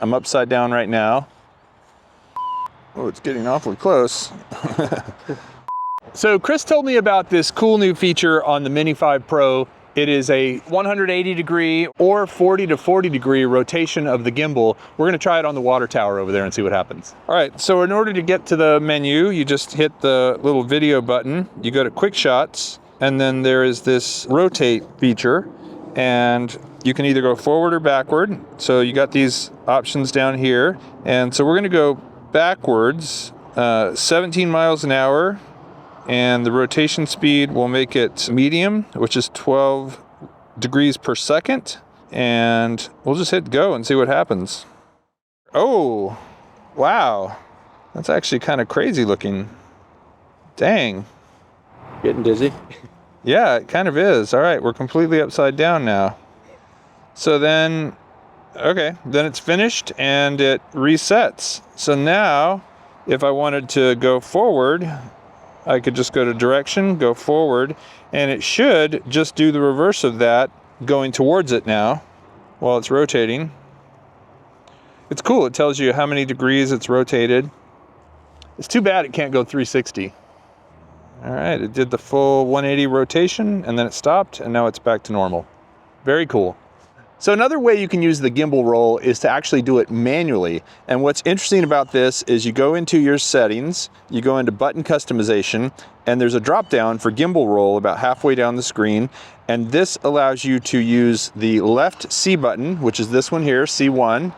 I'm upside down right now. Oh, it's getting awfully close. So Chris told me about this cool new feature on the Mini 5 Pro. It is a 180 degree or 40 to 40 degree rotation of the gimbal. We're gonna try it on the water tower over there and see what happens. All right, so in order to get to the menu, you just hit the little video button, you go to quick shots, and then there is this rotate feature, and you can either go forward or backward. So you got these options down here. And so we're gonna go backwards, 17 miles an hour. And the rotation speed will make it medium, which is 12 degrees per second. And we'll just hit go and see what happens. Oh, wow. That's actually kind of crazy looking. Dang. Getting dizzy? Yeah, it kind of is. All right, we're completely upside down now. So then, okay, then it's finished and it resets. So now, if I wanted to go forward, I could just go to direction, go forward, and it should just do the reverse of that, going towards it now while it's rotating. It's cool, it tells you how many degrees it's rotated. It's too bad it can't go 360. All right, it did the full 180 rotation and then it stopped and now it's back to normal. Very cool. So another way you can use the gimbal roll is to actually do it manually. And what's interesting about this is you go into your settings, you go into button customization, and there's a drop down for gimbal roll about halfway down the screen. And this allows you to use the left C button, which is this one here, C1,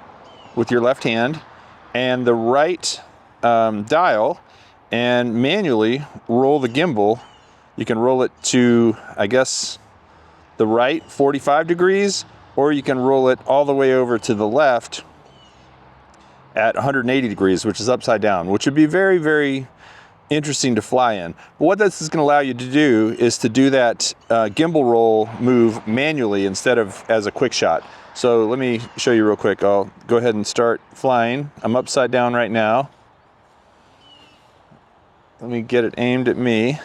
with your left hand, and the right dial, and manually roll the gimbal. You can roll it to, I guess, the right 45 degrees, or you can roll it all the way over to the left at 180 degrees, which is upside down, which would be very, very interesting to fly in. But what this is going to allow you to do is to do that gimbal roll move manually instead of as a quick shot. So let me show you real quick. I'll go ahead and start flying. I'm upside down right now. Let me get it aimed at me.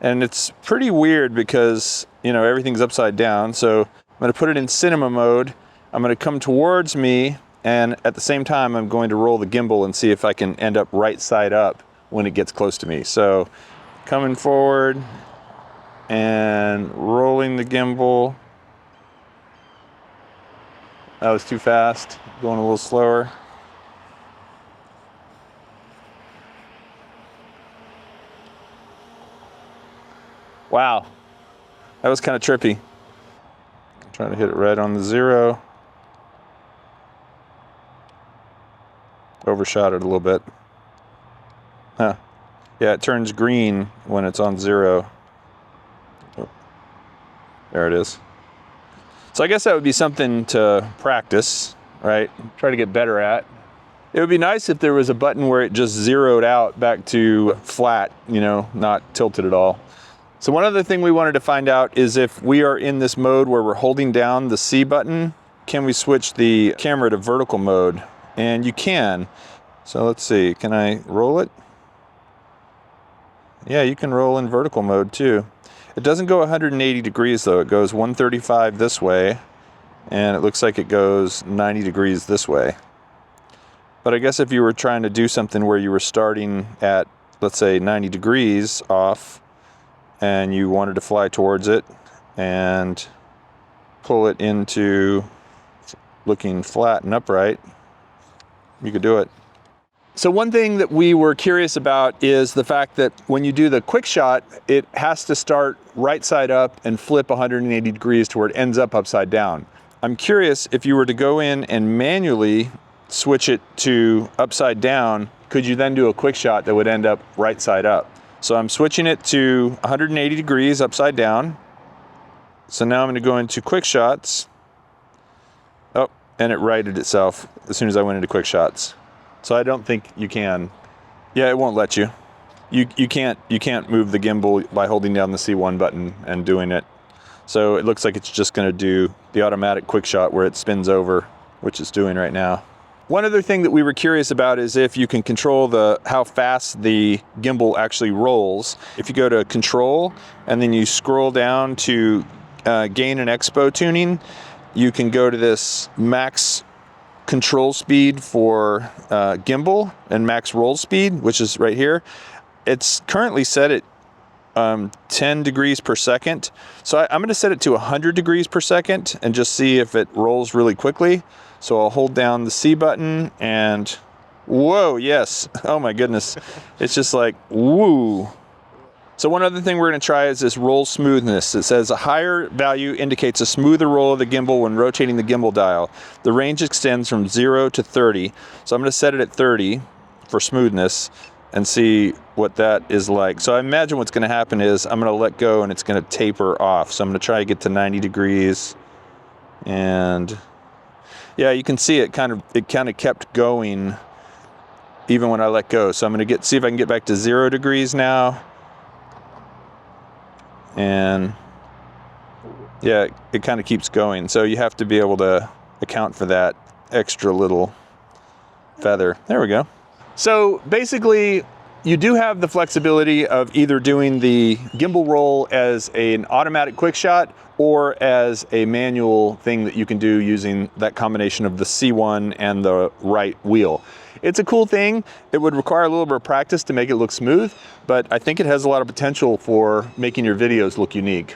And it's pretty weird because, you know, everything's upside down. So I'm going to put it in cinema mode. I'm going to come towards me, and at the same time I'm going to roll the gimbal and see if I can end up right side up when it gets close to me. So coming forward and rolling the gimbal. That was too fast, going a little slower. Wow, that was kind of trippy. Trying to hit it right on the 0. Overshot it a little bit. Huh. Yeah, it turns green when it's on 0. Oh. There it is. So I guess that would be something to practice, right? Try to get better at. It would be nice if there was a button where it just zeroed out back to flat, you know, not tilted at all. So one other thing we wanted to find out is if we are in this mode where we're holding down the C button, can we switch the camera to vertical mode? And you can. So let's see, can I roll it? Yeah, you can roll in vertical mode too. It doesn't go 180 degrees though. It goes 135 this way, and it looks like it goes 90 degrees this way. But I guess if you were trying to do something where you were starting at, let's say, 90 degrees off, and you wanted to fly towards it and pull it into looking flat and upright, you could do it. So one thing that we were curious about is the fact that when you do the quick shot, it has to start right side up and flip 180 degrees to where it ends up upside down. I'm curious if you were to go in and manually switch it to upside down, could you then do a quick shot that would end up right side up? So I'm switching it to 180 degrees upside down. So now I'm going to go into quick shots. Oh, and it righted itself as soon as I went into quick shots. So I don't think you can. Yeah, it won't let you. You can't move the gimbal by holding down the C1 button and doing it. So it looks like it's just going to do the automatic quick shot where it spins over, which it's doing right now. One other thing that we were curious about is if you can control how fast the gimbal actually rolls. If you go to control and then you scroll down to gain and expo tuning, you can go to this max control speed for gimbal and max roll speed, which is right here. It's currently set at 10 degrees per second. So I'm going to set it to 100 degrees per second and just see if it rolls really quickly. So I'll hold down the C button and whoa, yes. Oh my goodness. It's just like, woo. So one other thing we're going to try is this roll smoothness. It says a higher value indicates a smoother roll of the gimbal when rotating the gimbal dial. The range extends from 0 to 30. So I'm going to set it at 30 for smoothness and see what that is like. So I imagine what's going to happen is I'm going to let go and it's going to taper off. So I'm going to try to get to 90 degrees. And yeah, you can see it kind of kept going even when I let go. So I'm going to see if I can get back to 0 degrees now. And yeah, it kind of keeps going. So you have to be able to account for that extra little feather. There we go. So basically, you do have the flexibility of either doing the gimbal roll as an automatic quick shot or as a manual thing that you can do using that combination of the C1 and the right wheel. It's a cool thing. It would require a little bit of practice to make it look smooth, but I think it has a lot of potential for making your videos look unique.